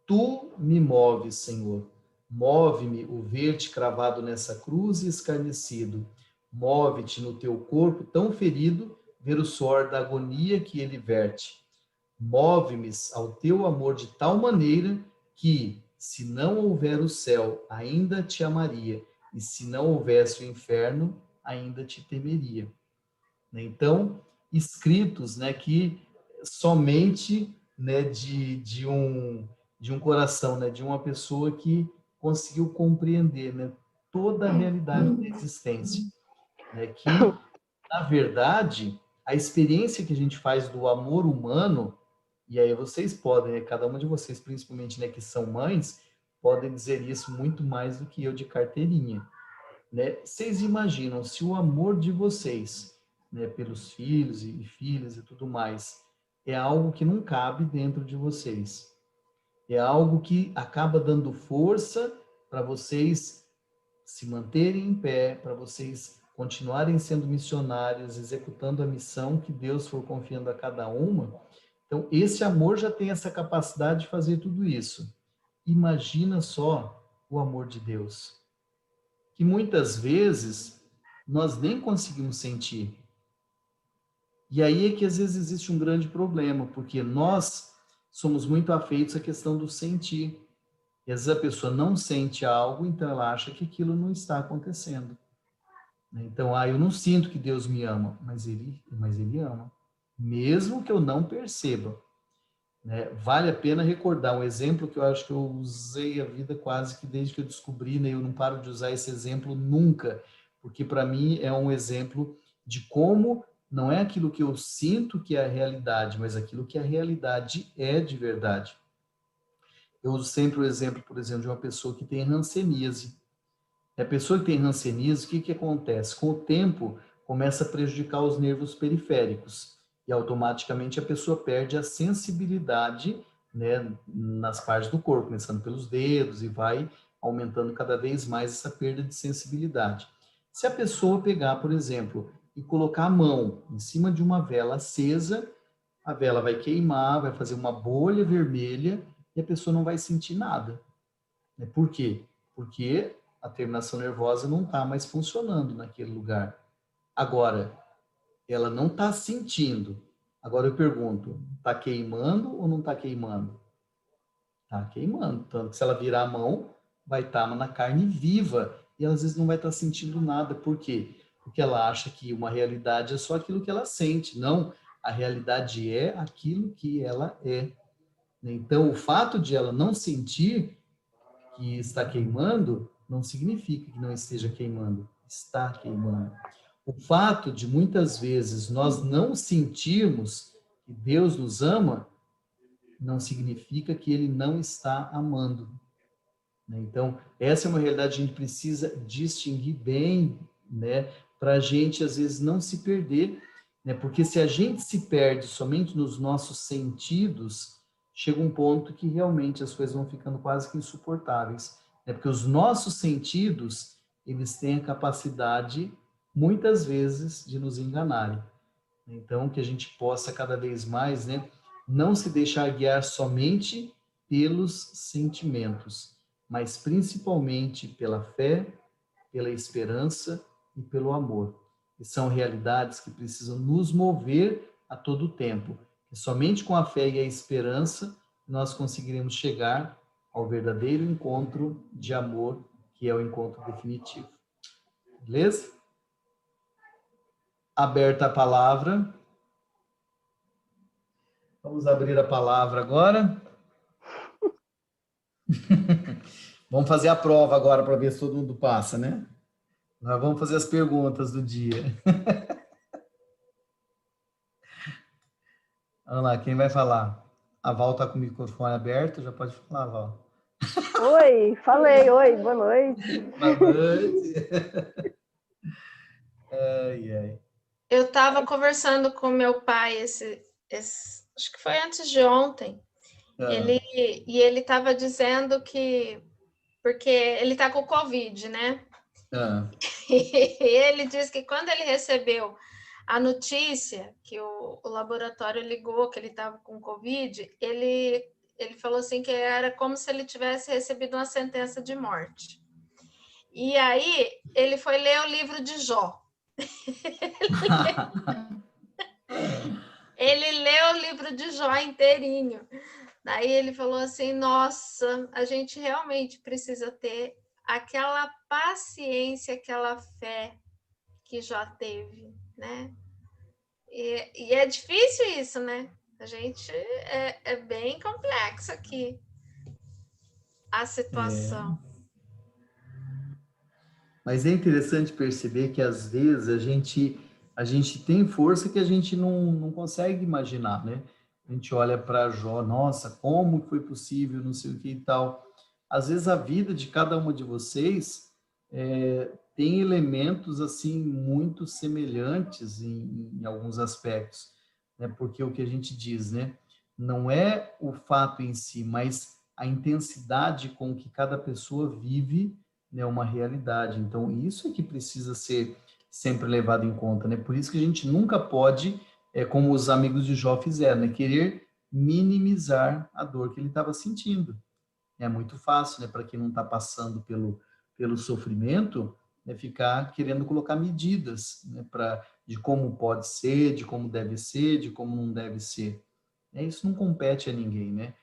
Tu me moves, Senhor. Move-me o ver-te cravado nessa cruz e escarnecido. Move-te no teu corpo tão ferido, ver o suor da agonia que ele verte. Move-me ao teu amor de tal maneira que, se não houver o céu, ainda te amaria, e se não houvesse o inferno, ainda te temeria. Então, escritos, né, que somente, né, de um coração, né, de uma pessoa que conseguiu compreender, né, toda a realidade da existência, né, que, na verdade, a experiência que a gente faz do amor humano, e aí vocês podem, né, cada uma de vocês, principalmente, né, que são mães, podem dizer isso muito mais do que eu de carteirinha, né? Vocês imaginam se o amor de vocês, né, pelos filhos e filhas e tudo mais, é algo que não cabe dentro de vocês. É algo que acaba dando força para vocês se manterem em pé, para vocês continuarem sendo missionários, executando a missão que Deus for confiando a cada uma. Então, esse amor já tem essa capacidade de fazer tudo isso. Imagina só o amor de Deus, que muitas vezes nós nem conseguimos sentir. E aí é que às vezes existe um grande problema, porque nós somos muito afeitos à questão do sentir. E às vezes a pessoa não sente algo, então ela acha que aquilo não está acontecendo. Então, eu não sinto que Deus me ama, mas ele ama, mesmo que eu não perceba. Né? Vale a pena recordar um exemplo que eu acho que eu usei a vida quase que desde que eu descobri, né? Eu não paro de usar esse exemplo nunca, porque para mim é um exemplo de como não é aquilo que eu sinto que é a realidade, mas aquilo que a realidade é de verdade. Eu uso sempre o exemplo, por exemplo, de uma pessoa que tem hanseníase. A pessoa que tem hanseníase, o que acontece? Com o tempo, começa a prejudicar os nervos periféricos e automaticamente a pessoa perde a sensibilidade, né, nas partes do corpo, começando pelos dedos e vai aumentando cada vez mais essa perda de sensibilidade. Se a pessoa pegar, por exemplo, e colocar a mão em cima de uma vela acesa, a vela vai queimar, vai fazer uma bolha vermelha e a pessoa não vai sentir nada. Por quê? Porque a terminação nervosa não está mais funcionando naquele lugar. Agora, ela não está sentindo. Agora eu pergunto, está queimando ou não está queimando? Está queimando. Tanto que se ela virar a mão, vai estar na carne viva. E ela, às vezes não vai estar sentindo nada. Por quê? Porque ela acha que uma realidade é só aquilo que ela sente. Não, a realidade é aquilo que ela é. Então, o fato de ela não sentir que está queimando, não significa que não esteja queimando. Está queimando. O fato de muitas vezes nós não sentirmos que Deus nos ama, não significa que Ele não está amando. Então, essa é uma realidade que a gente precisa distinguir bem, né? Para a gente, às vezes, não se perder, né? Porque se a gente se perde somente nos nossos sentidos, chega um ponto que realmente as coisas vão ficando quase que insuportáveis, né? Porque os nossos sentidos, eles têm a capacidade, muitas vezes, de nos enganarem. Então, que a gente possa cada vez mais, né, não se deixar guiar somente pelos sentimentos, mas principalmente pela fé, pela esperança e pelo amor. Que são realidades que precisam nos mover a todo tempo. E somente com a fé e a esperança nós conseguiremos chegar ao verdadeiro encontro de amor, que é o encontro definitivo. Beleza? Aberta a palavra. Vamos abrir a palavra agora. Vamos fazer a prova agora para ver se todo mundo passa, né? Nós vamos fazer as perguntas do dia. Vamos lá, quem vai falar? A Val está com o microfone aberto, já pode falar, Val. Oi, falei, oi, boa noite. Boa noite. Ai, ai. Eu estava conversando com meu pai acho que foi antes de ontem. Ele estava dizendo que porque ele está com Covid, né? E ele disse que quando ele recebeu a notícia que o laboratório ligou que ele estava com Covid, ele falou assim que era como se ele tivesse recebido uma sentença de morte. E aí ele foi ler o livro de Jó. Ele leu o livro de Jó inteirinho. Daí ele falou assim, nossa, a gente realmente precisa ter aquela paciência, aquela fé que Jó teve, né? E é difícil isso, né? A gente é bem complexo aqui a situação. Mas é interessante perceber que às vezes a gente tem força que a gente não consegue imaginar, né? A gente olha para Jó, nossa, como foi possível, não sei o que e tal. Às vezes a vida de cada uma de vocês tem elementos assim muito semelhantes em alguns aspectos, né? Porque o que a gente diz, né? Não é o fato em si, mas a intensidade com que cada pessoa vive, né, uma realidade. Então, isso é que precisa ser sempre levado em conta, né? Por isso que a gente nunca pode, como os amigos de Jó fizeram, né, querer minimizar a dor que ele estava sentindo. É muito fácil, né, para quem não está passando pelo sofrimento, né, ficar querendo colocar medidas, né, de como pode ser, de como deve ser, de como não deve ser. Isso não compete a ninguém, né?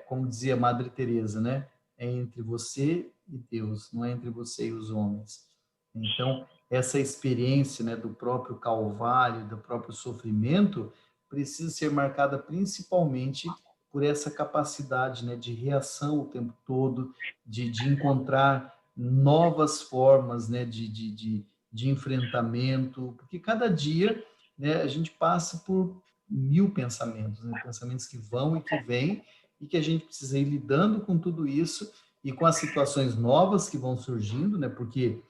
Como dizia Madre Teresa, né? É entre você e Deus, não é entre você e os homens. Então, essa experiência, né, do próprio calvário, do próprio sofrimento, precisa ser marcada principalmente por essa capacidade, né, de reação o tempo todo, de encontrar novas formas, né, de enfrentamento, porque cada dia, né, a gente passa por 1000 pensamentos, né, pensamentos que vão e que vêm, e que a gente precisa ir lidando com tudo isso e com as situações novas que vão surgindo, né, porque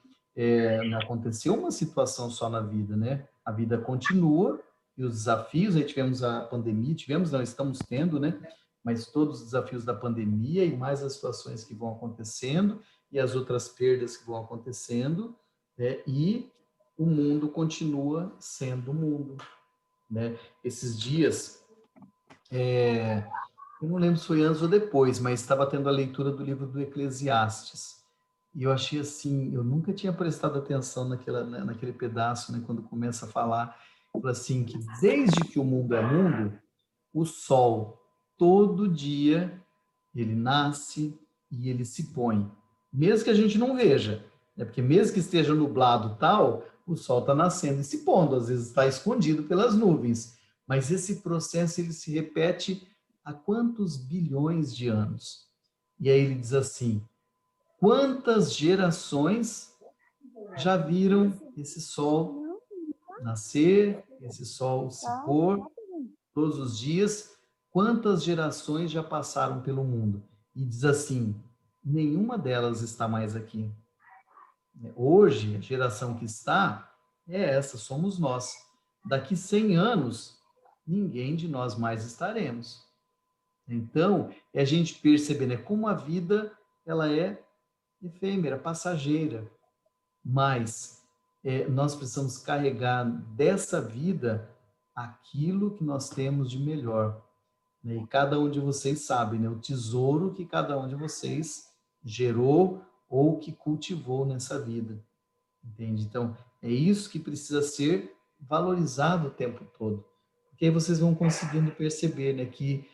não aconteceu uma situação só na vida, né, a vida continua, e os desafios, aí tivemos a pandemia, não, estamos tendo, né, mas todos os desafios da pandemia e mais as situações que vão acontecendo e as outras perdas que vão acontecendo, né, e o mundo continua sendo o mundo, né. Esses dias, eu não lembro se foi antes ou depois, mas estava tendo a leitura do livro do Eclesiastes, e eu achei assim, eu nunca tinha prestado atenção naquele pedaço, né, quando começa a falar, assim, que desde que o mundo é mundo, o sol, todo dia, ele nasce e ele se põe. Mesmo que a gente não veja, né? Porque mesmo que esteja nublado tal, o sol está nascendo e se pondo, às vezes está escondido pelas nuvens. Mas esse processo, ele se repete há quantos bilhões de anos? E aí ele diz assim, quantas gerações já viram esse sol nascer, esse sol se pôr todos os dias? Quantas gerações já passaram pelo mundo? E diz assim, nenhuma delas está mais aqui. Hoje, a geração que está é essa, somos nós. Daqui 100 anos, ninguém de nós mais estaremos. Então, é a gente perceber, né, como a vida ela é efêmera, passageira, mas nós precisamos carregar dessa vida aquilo que nós temos de melhor, né? E cada um de vocês sabe, né, o tesouro que cada um de vocês gerou ou que cultivou nessa vida, entende? Então, é isso que precisa ser valorizado o tempo todo, porque aí vocês vão conseguindo perceber, né, que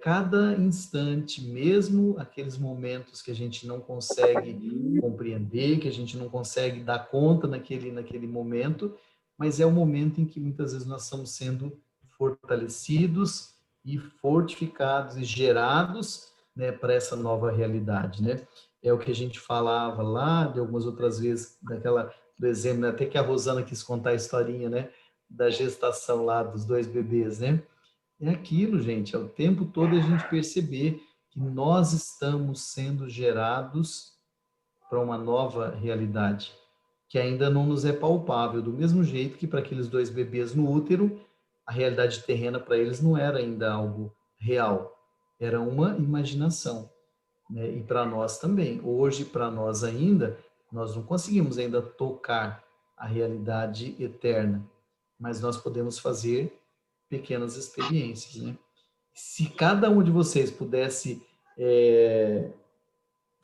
cada instante, mesmo aqueles momentos que a gente não consegue compreender, que a gente não consegue dar conta naquele momento, mas é o momento em que muitas vezes nós estamos sendo fortalecidos e fortificados e gerados, né, para essa nova realidade, né? É o que a gente falava lá, de algumas outras vezes, do exemplo, né, até que a Rosana quis contar a historinha, né, da gestação lá dos 2 bebês, né? É aquilo, gente, é o tempo todo a gente perceber que nós estamos sendo gerados para uma nova realidade, que ainda não nos é palpável, do mesmo jeito que para aqueles 2 bebês no útero, a realidade terrena para eles não era ainda algo real, era uma imaginação, né? E para nós também. Hoje, para nós ainda, nós não conseguimos ainda tocar a realidade eterna, mas nós podemos fazer pequenas experiências, né? Se cada um de vocês pudesse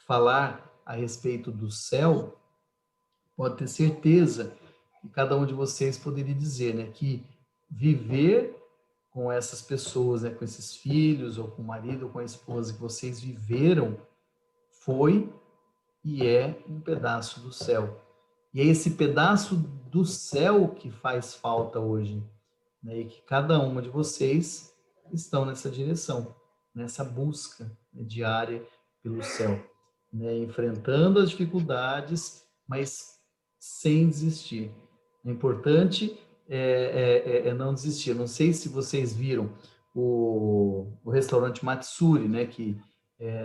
falar a respeito do céu, pode ter certeza que cada um de vocês poderia dizer, né, que viver com essas pessoas, né, com esses filhos, ou com o marido, ou com a esposa que vocês viveram, foi e é um pedaço do céu. E é esse pedaço do céu que faz falta hoje, né, e que cada uma de vocês estão nessa direção, nessa busca, né, diária pelo céu, né, enfrentando as dificuldades, mas sem desistir. O importante é não desistir. Não sei se vocês viram o restaurante Matsuri, né, que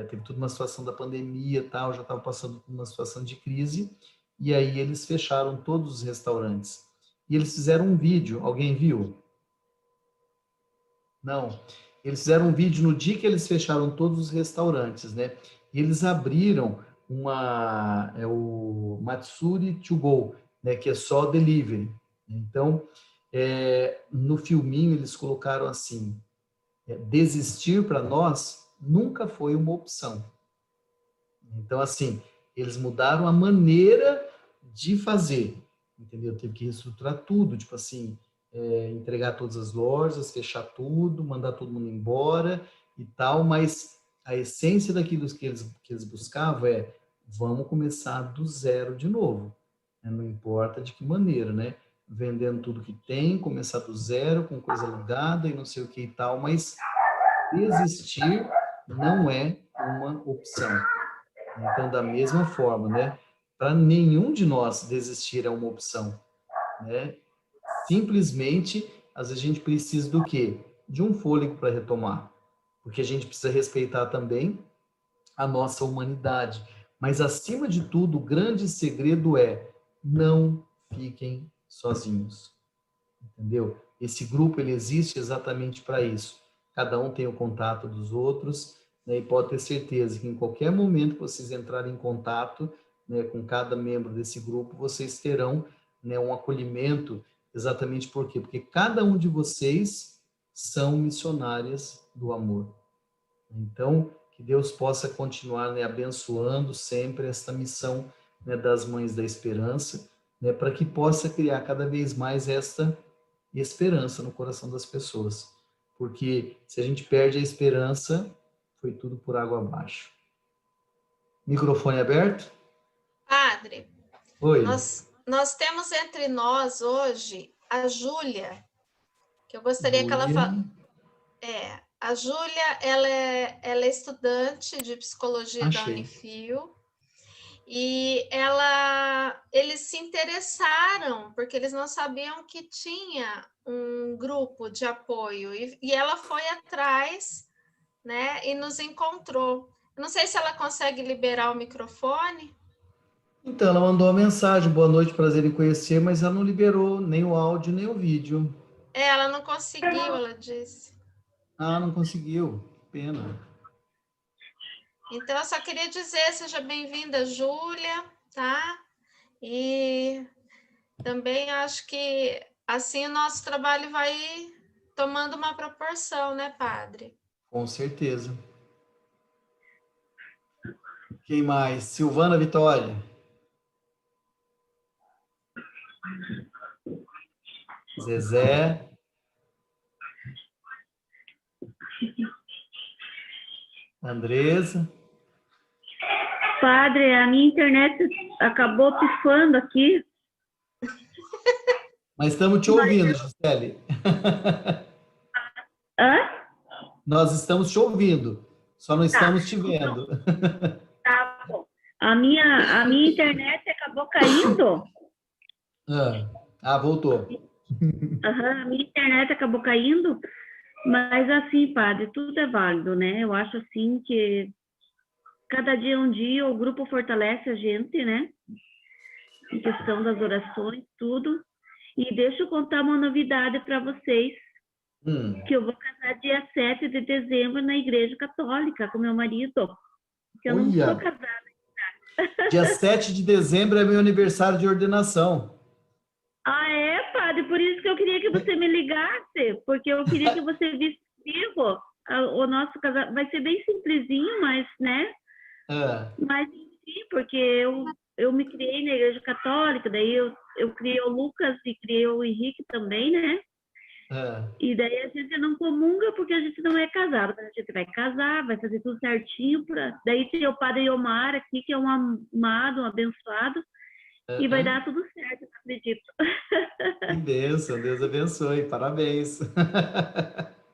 teve toda uma situação da pandemia e tal, já estava passando por uma situação de crise, e aí eles fecharam todos os restaurantes. E eles fizeram um vídeo, alguém viu? Não. Eles fizeram um vídeo no dia que eles fecharam todos os restaurantes, né? E eles abriram o Matsuri to Go, né? Que é só delivery. Então, no filminho eles colocaram assim, desistir para nós nunca foi uma opção. Então, assim, eles mudaram a maneira de fazer, entendeu? Teve que reestruturar tudo, tipo assim, entregar todas as lojas, fechar tudo, mandar todo mundo embora e tal, mas a essência daquilo que eles buscavam vamos começar do zero de novo, né? Não importa de que maneira, né? Vendendo tudo que tem, começar do zero, com coisa alugada e não sei o que e tal, mas desistir não é uma opção. Então, da mesma forma, né? Para nenhum de nós desistir é uma opção, né? Simplesmente, às vezes a gente precisa do quê? De um fôlego para retomar, porque a gente precisa respeitar também a nossa humanidade. Mas, acima de tudo, o grande segredo é não fiquem sozinhos, entendeu? Esse grupo, ele existe exatamente para isso. Cada um tem o contato dos outros, né? E pode ter certeza que em qualquer momento que vocês entrarem em contato, né, com cada membro desse grupo, vocês terão, né, um acolhimento. Exatamente por quê? Porque cada um de vocês são missionárias do amor. Então, que Deus possa continuar, né, abençoando sempre esta missão, né, das Mães da Esperança, né, para que possa criar cada vez mais esta esperança no coração das pessoas. Porque se a gente perde a esperança, foi tudo por água abaixo. Microfone aberto? Padre, Oi. nós temos entre nós hoje a Júlia, que eu gostaria que ela falasse. A Júlia, ela é estudante de psicologia da Unifil e eles se interessaram porque eles não sabiam que tinha um grupo de apoio e ela foi atrás, né, e nos encontrou. Não sei se ela consegue liberar o microfone. Então, ela mandou uma mensagem, boa noite, prazer em conhecer, mas ela não liberou nem o áudio, nem o vídeo. Ela não conseguiu, ela disse. Ah, não conseguiu, pena. Então, eu só queria dizer, seja bem-vinda, Júlia, tá? E também acho que assim o nosso trabalho vai tomando uma proporção, né, padre? Com certeza. Quem mais? Silvana Vitória. Zezé. Andresa. Padre, a minha internet acabou pifando aqui. Mas estamos te ouvindo, Gisele. Hã? Nós estamos te ouvindo, só não estamos te vendo. Tá bom. A minha internet acabou caindo. Voltou. A minha internet acabou caindo, mas assim, padre, tudo é válido, né? Eu acho assim que cada dia é um dia, o grupo fortalece a gente, né? Em questão das orações, tudo. E deixa eu contar uma novidade para vocês, que eu vou casar dia 7 de dezembro na Igreja Católica com meu marido, que eu não sou casada. Dia 7 de dezembro é meu aniversário de ordenação. Ah, é, padre? Por isso que eu queria que você me ligasse, porque eu queria que você visse vivo o nosso casamento. Vai ser bem simplesinho, mas, né? Mas, enfim, porque eu me criei na Igreja Católica, daí eu criei o Lucas e criei o Henrique também, né? E daí a gente não comunga porque a gente não é casado, mas a gente vai casar, vai fazer tudo certinho. Daí tem o padre Omar aqui, que é um amado, um abençoado, e vai dar tudo certo, eu acredito. Que bênção, Deus abençoe, parabéns.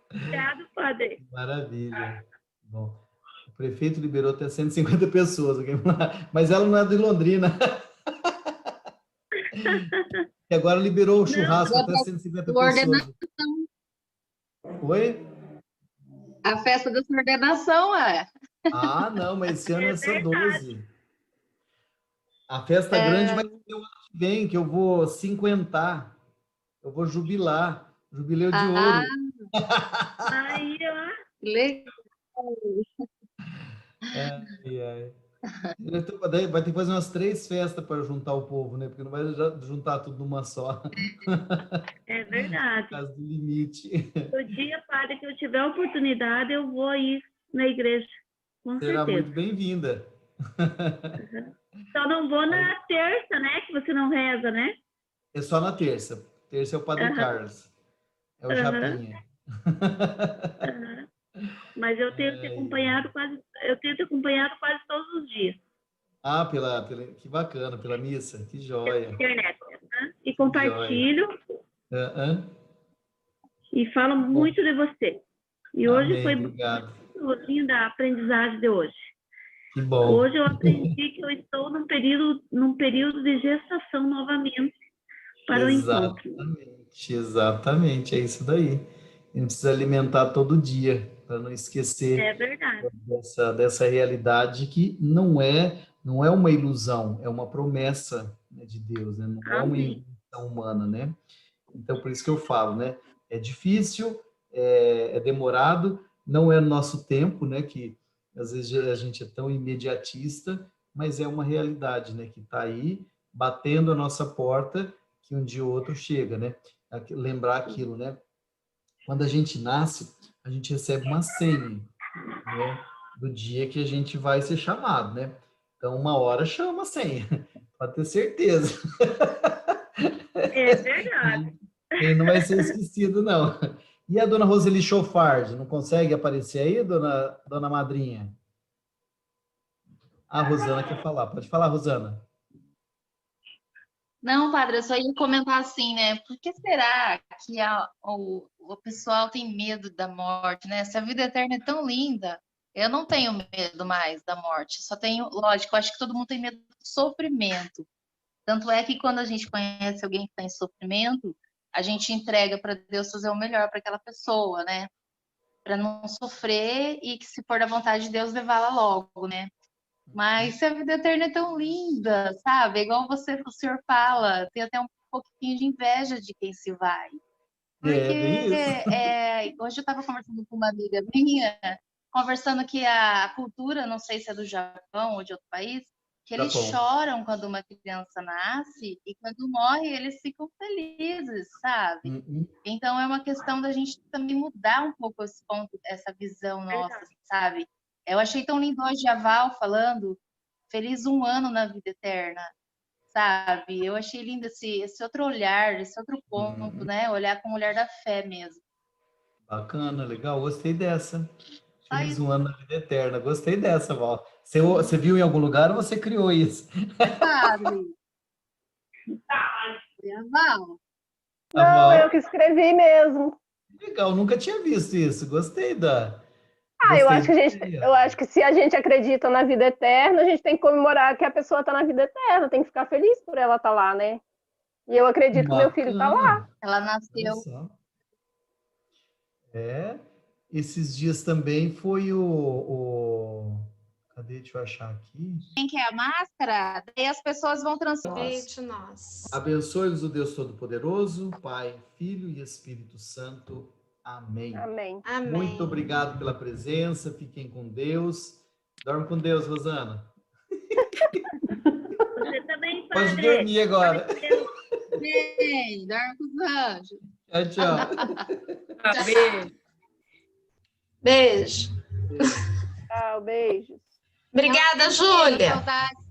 Obrigado, padre. Maravilha. Bom, o prefeito liberou até 150 pessoas, mas ela não é de Londrina. E agora liberou o churrasco até 150 pessoas. Oi? A festa da sua ordenação, Ah, não, mas esse ano é só 12. A festa grande vai ser o ano que vem, que eu vou 50. Eu vou jubilar. Jubileu de ouro. Aí, ó. Legal. Vai ter que fazer umas 3 festas para juntar o povo, né? Porque não vai juntar tudo numa só. É verdade. Por causa do limite. O dia, padre, que eu tiver a oportunidade, eu vou ir na igreja. Com Será certeza. muito bem-vinda. Só não vou na terça, né? Que você não reza, né? É só na terça. Terça é o Padre Carlos. É o Japinha. Mas eu tento acompanhado quase todos os dias. Ah, que bacana, pela missa, que joia. Internet, né? E compartilho e falo Bom. muito de você. E hoje Amém, foi obrigado. muito linda a aprendizagem de hoje. Que bom. Hoje eu aprendi que eu estou num período de gestação novamente para o encontro. Exatamente, é isso daí. A gente precisa alimentar todo dia, para não esquecer É verdade. dessa realidade que não é uma ilusão, é uma promessa, né, de Deus, né? Não é uma invenção humana, né? Então, por isso que eu falo, né? É difícil, é demorado, não é nosso tempo, né? Que às vezes a gente é tão imediatista, mas é uma realidade, né? Que está aí, batendo a nossa porta, que um dia ou outro chega, né? Lembrar aquilo, né? Quando a gente nasce, a gente recebe uma senha, né? Do dia que a gente vai ser chamado, né? Então, uma hora chama a senha, pode ter certeza. É verdade. E não vai ser esquecido, não. E a dona Roseli Chofardi, não consegue aparecer aí, dona Madrinha? A Rosana quer falar. Pode falar, Rosana. Não, padre, eu só ia comentar assim, né? Por que será que o pessoal tem medo da morte, né? Se a vida eterna é tão linda, eu não tenho medo mais da morte. Só tenho, lógico, eu acho que todo mundo tem medo do sofrimento. Tanto é que quando a gente conhece alguém que está em sofrimento, a gente entrega para Deus fazer o melhor para aquela pessoa, né? Para não sofrer e que, se for da vontade de Deus, levá-la logo, né? Mas se a vida eterna é tão linda, sabe? É igual o senhor fala, tem até um pouquinho de inveja de quem se vai. Porque bem isso. hoje eu estava conversando com uma amiga minha, conversando que a cultura, não sei se é do Japão ou de outro país, que eles choram quando uma criança nasce e quando morre eles ficam felizes, sabe? Então é uma questão da gente também mudar um pouco esse ponto, essa visão nossa, sabe? Eu achei tão lindo hoje a Val falando feliz 1 ano na vida eterna, sabe? Eu achei lindo esse outro olhar, esse outro ponto, né? Olhar com o olhar da fé mesmo. Bacana, legal, gostei dessa. Feliz 1 ano na vida eterna, gostei dessa, Val. Você viu em algum lugar ou você criou isso? Sabe? Val. Não, eu que escrevi mesmo. Legal, nunca tinha visto isso, gostei da... Eu acho que se a gente acredita na vida eterna, a gente tem que comemorar que a pessoa está na vida eterna, tem que ficar feliz por ela estar lá, né? E eu acredito que meu filho está lá. Ela nasceu. Esses dias também foi Cadê? Deixa eu achar aqui. Quem quer a máscara? Daí as pessoas vão transformar. Abençoe-vos o Deus Todo-Poderoso, Pai, Filho e Espírito Santo. Amém. Amém. Muito obrigado pela presença. Fiquem com Deus. Dorme com Deus, Rosana. Você também, padre. Pode dormir agora. Bem, dorme com os anjos. Tchau, tchau. Beijo. Tchau, beijos. Obrigada, Júlia. Saudades.